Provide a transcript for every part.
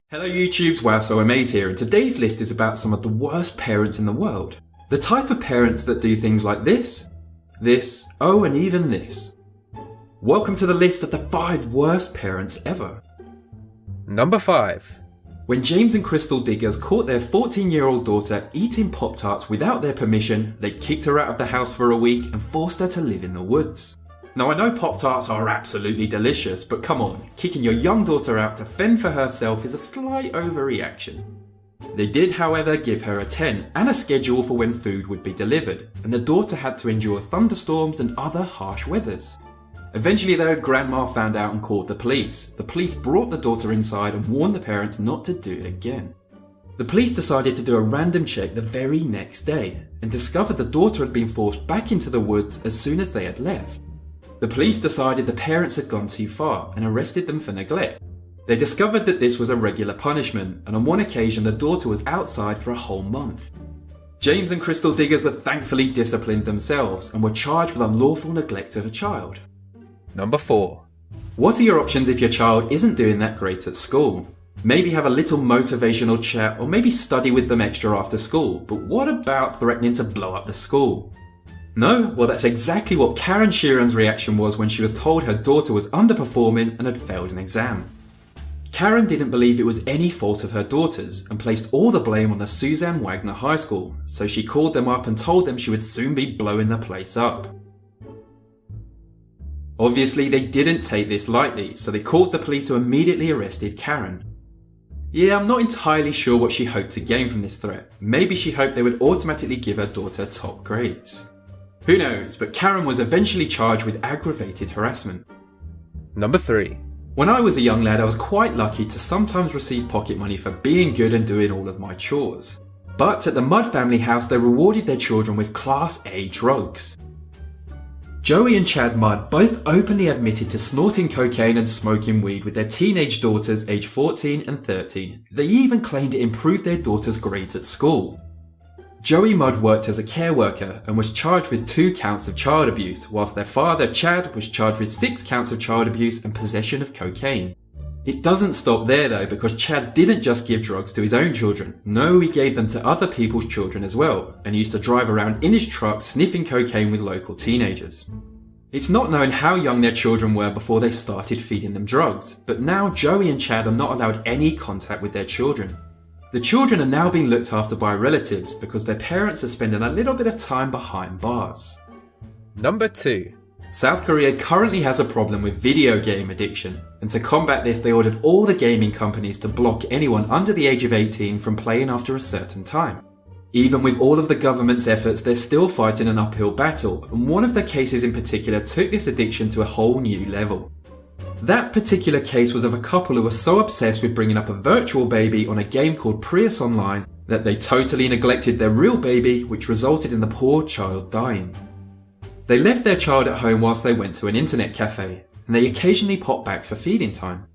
Hello YouTube's Wow So Amaze here, and today's list is about some of the worst parents in the world. The type of parents that do things like this, oh and even this. Welcome to the list of the 5 worst parents ever. Number 5. When James and Crystal Diggers caught their 14-year-old daughter eating Pop-Tarts without their permission, they kicked her out of the house for a week and forced her to live in the woods. Now I know Pop-Tarts are absolutely delicious, but come on, kicking your young daughter out to fend for herself is a slight overreaction. They did, however, give her a tent and a schedule for when food would be delivered, and the daughter had to endure thunderstorms and other harsh weathers. Eventually though, Grandma found out and called the police. The police brought the daughter inside and warned the parents not to do it again. The police decided to do a random check the very next day, and discovered the daughter had been forced back into the woods as soon as they had left. The police decided the parents had gone too far and arrested them for neglect. They discovered that this was a regular punishment, and on one occasion the daughter was outside for a whole month. James and Crystal Diggers were thankfully disciplined themselves and were charged with unlawful neglect of a child. Number 4. What are your options if your child isn't doing that great at school? Maybe have a little motivational chat, or maybe study with them extra after school, but what about threatening to blow up the school? No? Well, that's exactly what Karen Sheeran's reaction was when she was told her daughter was underperforming and had failed an exam. Karen didn't believe it was any fault of her daughter's and placed all the blame on the Suzanne Wagner High School, so she called them up and told them she would soon be blowing the place up. Obviously, they didn't take this lightly, so they called the police who immediately arrested Karen. Yeah, I'm not entirely sure what she hoped to gain from this threat. Maybe she hoped they would automatically give her daughter top grades. Who knows, but Karen was eventually charged with aggravated harassment. Number 3. When I was a young lad, I was quite lucky to sometimes receive pocket money for being good and doing all of my chores. But at the Mudd family house, they rewarded their children with Class A drugs. Joey and Chad Mudd both openly admitted to snorting cocaine and smoking weed with their teenage daughters aged 14 and 13. They even claimed it improved their daughters' grades at school. Joey Mudd worked as a care worker and was charged with 2 counts of child abuse, whilst their father, Chad, was charged with 6 counts of child abuse and possession of cocaine. It doesn't stop there though, because Chad didn't just give drugs to his own children. No, he gave them to other people's children as well, and used to drive around in his truck sniffing cocaine with local teenagers. It's not known how young their children were before they started feeding them drugs, but now Joey and Chad are not allowed any contact with their children. The children are now being looked after by relatives because their parents are spending a little bit of time behind bars. Number 2. South Korea currently has a problem with video game addiction, and to combat this they ordered all the gaming companies to block anyone under the age of 18 from playing after a certain time. Even with all of the government's efforts, they're still fighting an uphill battle, and one of the cases in particular took this addiction to a whole new level. That particular case was of a couple who were so obsessed with bringing up a virtual baby on a game called Prius Online that they totally neglected their real baby, which resulted in the poor child dying. They left their child at home whilst they went to an internet cafe, and they occasionally popped back for feeding time.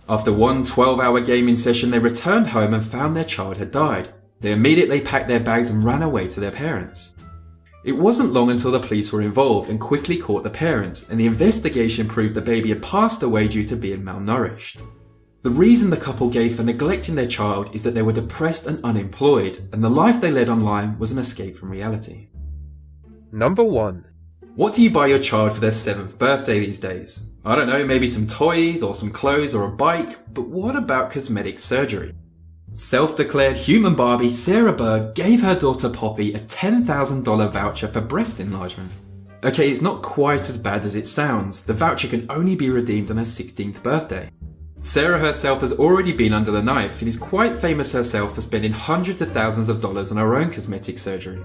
After one 12-hour gaming session, they returned home and found their child had died. They immediately packed their bags and ran away to their parents. It wasn't long until the police were involved and quickly caught the parents, and the investigation proved the baby had passed away due to being malnourished. The reason the couple gave for neglecting their child is that they were depressed and unemployed, and the life they led online was an escape from reality. Number 1. What do you buy your child for their 7th birthday these days? I don't know, maybe some toys or some clothes or a bike, but what about cosmetic surgery? Self-declared human Barbie Sarah Berg gave her daughter Poppy a $10,000 voucher for breast enlargement. Okay, it's not quite as bad as it sounds. The voucher can only be redeemed on her 16th birthday. Sarah herself has already been under the knife and is quite famous herself for spending hundreds of thousands of dollars on her own cosmetic surgery.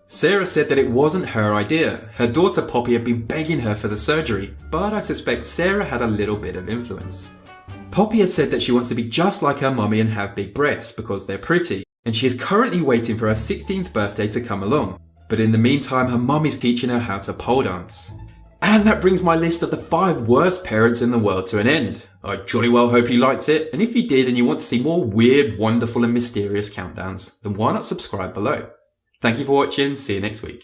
Sarah said that it wasn't her idea. Her daughter Poppy had been begging her for the surgery, but I suspect Sarah had a little bit of influence. Poppy has said that she wants to be just like her mummy and have big breasts because they're pretty, and she is currently waiting for her 16th birthday to come along. But in the meantime, her mum is teaching her how to pole dance. And that brings my list of the 5 worst parents in the world to an end. I jolly well hope you liked it, and if you did and you want to see more weird, wonderful and mysterious countdowns, then why not subscribe below? Thank you for watching, see you next week.